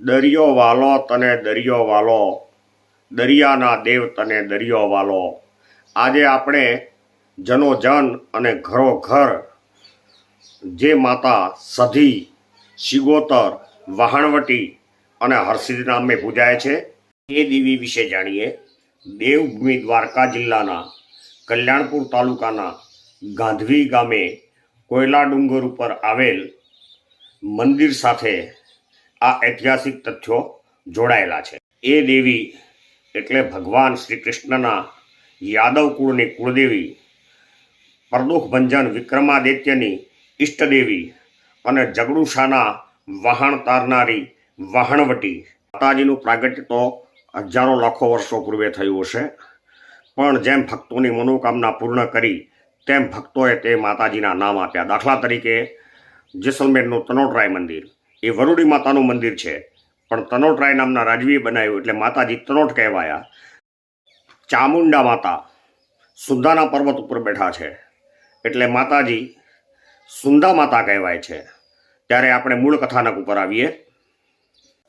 દરિયો વાલો તને દરિયો વાલો, દરિયાના દેવ તને દરિયો વાલો. આજે આપણે જનોજન અને ઘરો ઘર જે માતા સધી, સિગોતર, વહાણવટી અને હરસિદ્ધ નામે પૂજાય છે એ દેવી વિશે જાણીએ. દેવભૂમિ દ્વારકા જિલ્લાના કલ્યાણપુર તાલુકાના ગાંધવી ગામે કોયલા ડુંગર ઉપર આવેલ મંદિર સાથે આ ઐતિહાસિક તથ્યો જોડાયેલા છે. એ દેવી એટલે ભગવાન શ્રી કૃષ્ણના યાદવ કુળની કુળદેવી, પરદુખભંજન વિક્રમાદિત્યની ઈષ્ટદેવી અને જગડુશાના વહાણ તારનારી વહાણવટી. માતાજીનું પ્રાગટ્ય તો હજારો લાખો વર્ષો પૂર્વે થયું હશે, પણ જેમ ભક્તોની મનોકામના પૂર્ણ કરી તેમ ભક્તોએ તે માતાજીના નામ આપ્યા. દાખલા તરીકે જેસલમેરનું તનોટરાય મંદિર એ વરુડી માતાનું મંદિર છે, પણ તનોટરાય નામના રાજવીએ બનાવ્યું એટલે માતાજી તનોટ કહેવાયા. ચામુંડા માતા સુંદાના પર્વત ઉપર બેઠા છે એટલે માતાજી સુંદા માતા કહેવાય છે. ત્યારે આપણે મૂળ કથાનક ઉપર આવીએ.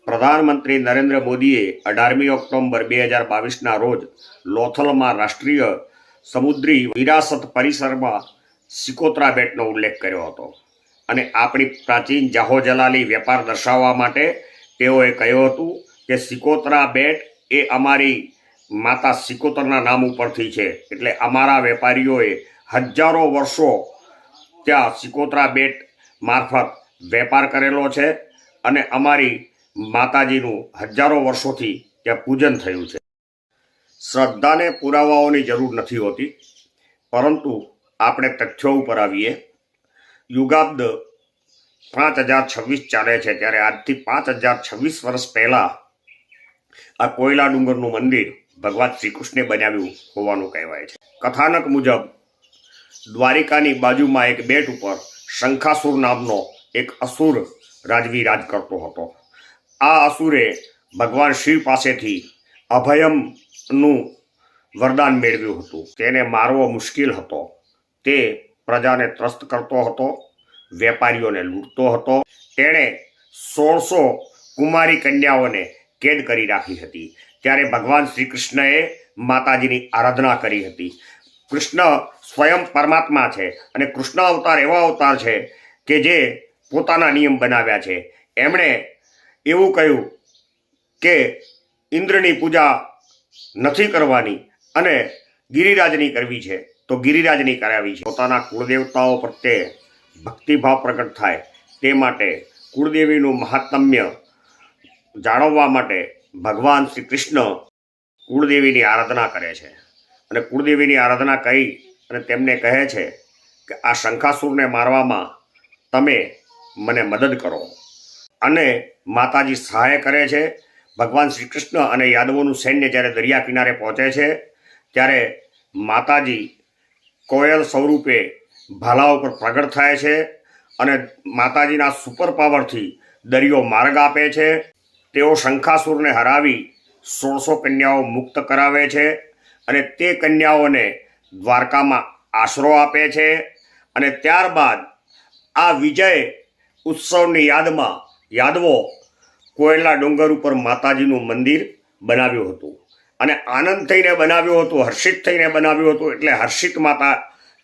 પ્રધાનમંત્રી નરેન્દ્ર મોદીએ 18મી ઓક્ટોબર 2022ના રોજ લોથલમાં રાષ્ટ્રીય સમુદ્રી વિરાસત પરિસરમાં સિકોત્રા બેટનો ઉલ્લેખ કર્યો હતો અને આપણી પ્રાચીન જાહોજલાલી વેપાર દર્શાવવા માટે તેઓએ કહ્યું હતું કે સિકોત્રા બેટ એ અમારી માતા સિકોતરના નામ ઉપરથી છે, એટલે અમારા વેપારીઓએ હજારો વર્ષો ત્યાં સિકોત્રા બેટ મારફત વેપાર કરેલો છે અને અમારી માતાજીનું હજારો વર્ષોથી ત્યાં પૂજન થયું છે. શ્રદ્ધાને પુરાવાઓની જરૂર નથી હોતી, પરંતુ આપણે તથ્યો ઉપર આવીએ. યુગાબ્દ 5026 ચાલે છે, ત્યારે આજથી 5026 વર્ષ પહેલાં આ કોયલા ડુંગરનું મંદિર ભગવાન શ્રી કૃષ્ણે બનાવ્યું હોવાનું કહેવાય છે. કથાનક મુજબ દ્વારિકાની બાજુમાં એક બેટ ઉપર શંખાસુર નામનો એક અસુર રાજવી રાજ કરતો હતો. આ અસુરે ભગવાન શિવ પાસેથી અભયમનું વરદાન મેળવ્યું હતું. તેને મારવો મુશ્કેલ હતો. તે પ્રજાને ત્રસ્ત કરતો હતો, વેપારીઓને લૂંટતો હતો. તેણે 1600 કુમારી કન્યાઓને કેદ કરી રાખી હતી. ત્યારે ભગવાન શ્રી કૃષ્ણએ માતાજીની આરાધના કરી હતી. કૃષ્ણ સ્વયં પરમાત્મા છે અને કૃષ્ણ અવતાર એવા અવતાર છે કે જે પોતાના નિયમ બનાવ્યા છે. એમણે એવું કહ્યું કે ઇન્દ્રની પૂજા નથી કરવાની અને ગિરિરાજની કરવી છે તો ગિરિરાજની કરાવી છે. પોતાના કુળદેવતાઓ પ્રત્યે ભક્તિભાવ પ્રગટ થાય તે માટે કુળદેવીનું મહાત્મ્ય જાળવવા માટે ભગવાન શ્રી કૃષ્ણ કુળદેવીની આરાધના કરે છે અને કુળદેવીની આરાધના કરી અને તેમને કહે છે કે આ શંખાસુરને મારવામાં તમે મને મદદ કરો. અને માતાજી સહાય કરે છે. ભગવાન શ્રી કૃષ્ણ અને યાદવોનું સૈન્ય જ્યારે દરિયા કિનારે પહોંચે છે ત્યારે માતાજી કોયલ સ્વરૂપે ભાલા ઉપર પ્રગટ થાય છે અને માતાજીના સુપર પાવરથી દરિયો માર્ગ આપે છે. તેઓ શંખાસુરને હરાવી 1600 કન્યાઓ મુક્ત કરાવે છે અને તે કન્યાઓને દ્વારકામાં આશરો આપે છે. અને ત્યારબાદ આ વિજય ઉત્સવની યાદમાં યાદવો કોયલા ડુંગર ઉપર માતાજીનું મંદિર બનાવ્યું હતું અને આનંદ થઈને બનાવ્યું હતું, હર્ષિત થઈને બનાવ્યું હતું, એટલે હર્ષિત માતા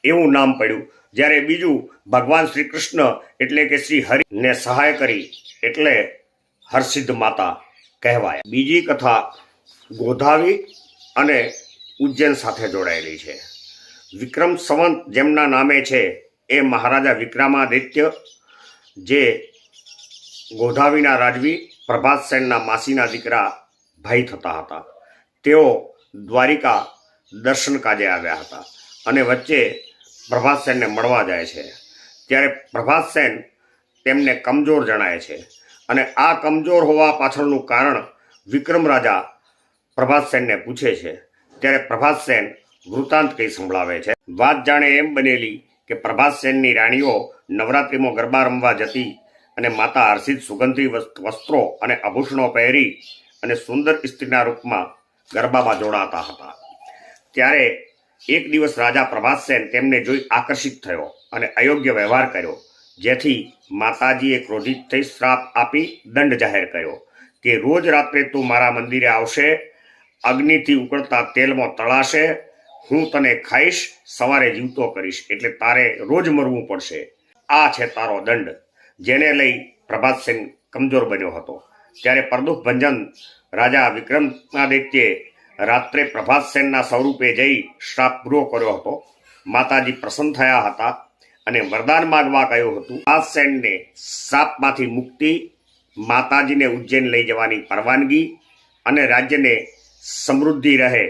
એવું નામ પડ્યું. જ્યારે બીજું ભગવાન શ્રી કૃષ્ણ એટલે કે શ્રી હરિને સહાય કરી એટલે હરસિદ્ધ માતા કહેવાય. બીજી કથા ગોધાવી અને ઉજ્જૈન સાથે જોડાયેલી છે. વિક્રમ સંવંત જેમના નામે છે એ મહારાજા વિક્રમાદિત્ય, જે ગોધાવીના રાજવી પ્રભાતસેનના માસીના દીકરા ભાઈ થતા હતા. તેઓ દ્વારિકા દર્શન કાજે આવ્યા હતા અને વચ્ચે પ્રભાતસેનને મળવા જાય છે. ત્યારે પ્રભાતસેન તેમને કમજોર જણાય છે અને આ કમજોર હોવા પાછળનું કારણ વિક્રમ રાજા પ્રભાતસેનને પૂછે છે. ત્યારે પ્રભાતસેન વૃત્તાંત કંઈ સંભળાવે છે. વાત જાણે એમ બનેલી કે પ્રભાતસેનની રાણીઓ નવરાત્રિમાં ગરબા રમવા જતી અને માતા હર્ષિત સુગંધી વસ્ત્રો અને આભૂષણો પહેરી અને સુંદર સ્ત્રીના રૂપમાં ગરબામાં જોડાતા હતા. ત્યારે એક દિવસ રાજા પ્રભાતસેન તેમને જોઈ આકર્ષિત થયો અને અયોગ્ય વ્યવહાર કર્યો, જેથી માતાજીએ ક્રોધિત થઈ શ્રાપ આપી દંડ જાહેર કર્યો. કે રોજ રાત્રે તું મારા મંદિરે આવશે, અગ્નિથી ઉકળતા તેલમાં તળાશે, હું તને ખાઈશ, સવારે જીવતો કરીશ, એટલે તારે રોજ મરવું પડશે. આ છે તારો દંડ. જેને લઈ પ્રભાતસેન કમજોર બન્યો હતો. ત્યારે પરદુખ ભંજન રાજા વિક્રમાદિત્યે રાત્રે પ્રભાતસેનના સ્વરૂપે જઈ શ્રાપ પૂરો કર્યો હતો. માતાજી પ્રસન્ન થયા હતા અને વરદાન માંગવા કહ્યું હતું. પ્રભાતસેનને શ્રાપમાંથી મુક્તિ, માતાજીને ઉજ્જૈન લઈ જવાની પરવાનગી અને રાજ્યને સમૃદ્ધિ રહે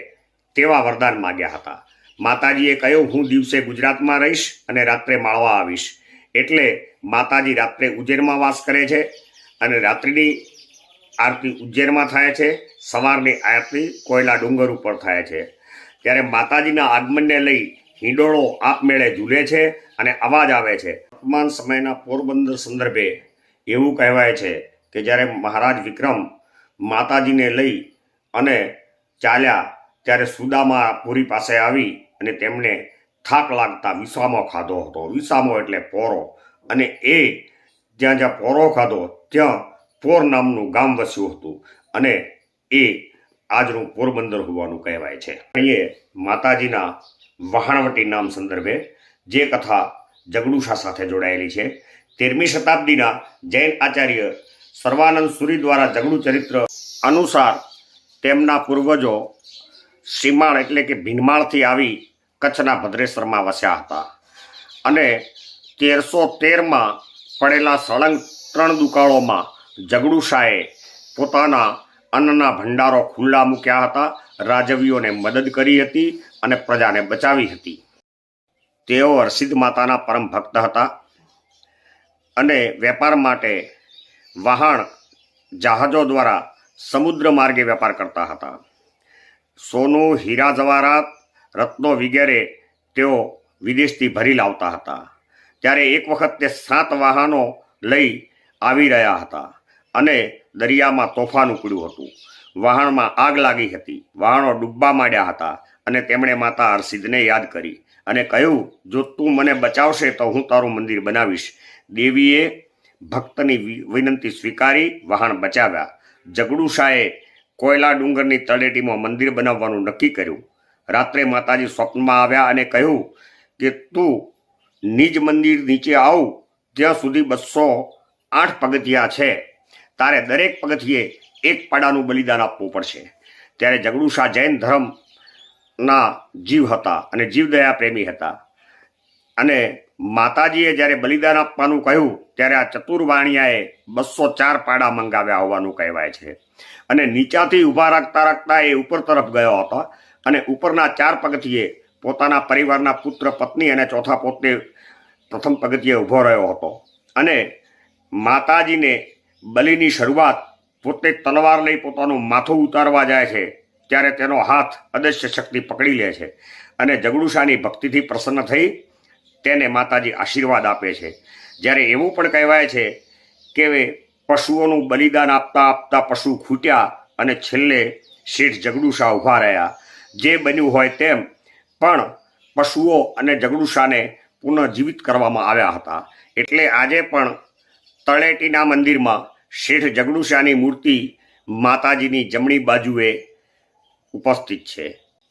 તેવા વરદાન માંગ્યા હતા. માતાજીએ કહ્યું, હું દિવસે ગુજરાતમાં રહીશ અને રાત્રે માળવા આવીશ. એટલે માતાજી રાત્રે ઉજ્જૈનમાં વાસ કરે છે અને રાત્રિની આરતી ઉજ્જૈનમાં થાય છે, સવારની આરતી કોયલા ડુંગર ઉપર થાય છે. ત્યારે માતાજીના આગમનને લઈ હિંડોળો આપમેળે ઝૂલે છે અને અવાજ આવે છે. વર્તમાન સમયના પોરબંદર સંદર્ભે એવું કહેવાય છે કે જ્યારે મહારાજ વિક્રમ માતાજીને લઈ અને ચાલ્યા ત્યારે સુદામા પુરી પાસે આવી અને તેમને થાક લાગતા વિસામો ખાધો હતો. વિસામો એટલે પોરો, અને એ જ્યાં જ્યાં પોરો ખાધો ત્યાં પોર નામનું ગામ વસ્યું હતું અને એ આજનું પોરબંદર હોવાનું કહેવાય છે. અહીંયા માતાજીના વહાણવટી નામ સંદર્ભે જે કથા જગડુશા સાથે જોડાયેલી છે. 13મી શતાબ્દીના જૈન આચાર્ય સર્વાનંદ સુરી દ્વારા જગડુ ચરિત્ર અનુસાર તેમના પૂર્વજો સીમાળ એટલે કે ભીનમાળથી આવી કચ્છના ભદ્રેશ્વરમાં વસ્યા હતા અને 1313માં પડેલા સળંગ 3 દુકાળોમાં જગડુશાએ પોતાના અન્નના ભંડારો ખુલ્લા મૂક્યા હતા, રાજવીઓને મદદ કરી હતી અને પ્રજાને બચાવી હતી. તેઓ હરસિદ્ધ માતાના પરમ ભક્ત હતા અને વેપાર માટે વહાણ જહાજો દ્વારા સમુદ્ર માર્ગે વેપાર કરતા હતા. સોનું, હીરા જવાહરાત, રત્નો વગેરે તેઓ વિદેશથી ભરી લાવતા હતા. ત્યારે એક વખત તે 7 વાહનો લઈ આવી રહ્યા હતા અને દરિયામાં તોફાન ઉપડ્યું હતું. વહાણમાં આગ લાગી હતી. વહાણો ડૂબવા માંડ્યા હતા અને તેમણે માતા હરસિદ્ધને યાદ કરી અને કહ્યું, જો તું મને બચાવશે તો હું તારું મંદિર બનાવીશ. દેવીએ ભક્તની વિનંતી સ્વીકારી વહાણ બચાવ્યા. જગડુશાએ કોયલા ડુંગરની તળેટીમાં મંદિર બનાવવાનું નક્કી કર્યું. રાત્રે માતાજી સ્વપ્નમાં આવ્યા અને કહ્યું કે તું નિજ મંદિર નીચે આવ, ત્યાં સુધી 208 પગથિયા છે, તારે દરેક પગથિયે 1 પાડાનું બલિદાન આપવું પડશે. ત્યારે જગડુશા જૈન ધર્મના જીવ હતા અને જીવદયા પ્રેમી હતા અને માતાજીએ જ્યારે બલિદાન આપવાનું કહ્યું ત્યારે આ ચતુર્વાણિયાએ 204 પાડા મંગાવ્યા હોવાનું કહેવાય છે. અને નીચાથી ઊભા રાખતા રાખતા એ ઉપર તરફ ગયો હતો અને ઉપરના 4 પગથિયે પોતાના પરિવારના પુત્ર, પત્ની અને ચોથા પોતે પ્રથમ પગથિયે ઊભો રહ્યો હતો. અને માતાજીને બલિની શરૂઆત પોતે તલવાર લઈ પોતાનું માથું ઉતારવા જાય છે ત્યારે તેનો હાથ અદૃશ્ય શક્તિ પકડી લે છે અને જગડુશાની ભક્તિથી પ્રસન્ન થઈ તેને માતાજી આશીર્વાદ આપે છે. જ્યારે એવું પણ કહેવાય છે કે પશુઓનું બલિદાન આપતા આપતા પશુ ખૂટ્યા અને છેલ્લે શેઠ જગડુશા ઊભા રહ્યા. જે બન્યું હોય તેમ પણ પશુઓ અને જગડુશાને પુનઃજીવિત કરવામાં આવ્યા હતા. એટલે આજે પણ તળેટીના મંદિરમાં શેઠ જગડુશાની મૂર્તિ માતાજીની જમણી બાજુએ ઉપસ્થિત છે.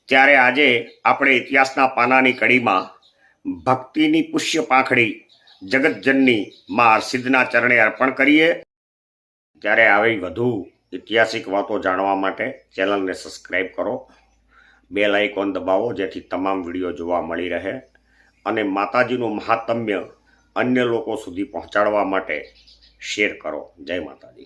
ત્યારે આજે આપણે ઇતિહાસના પાનાની કડીમાં ભક્તિની પુષ્ય પાંખડી જગતજનની મા હરસિદ્ધના ચરણે અર્પણ કરીએ. ત્યારે આવી વધુ ઐતિહાસિક વાતો જાણવા માટે ચેનલને સબસ્ક્રાઈબ કરો, બેલ આઇકોન દબાવો જેથી તમામ વિડીયો જોવા મળી રહે અને માતાજીનું મહાત્મ્ય અન્ય લોકો સુધી પહોંચાડવા માટે શેર કરો. જય માતાજી.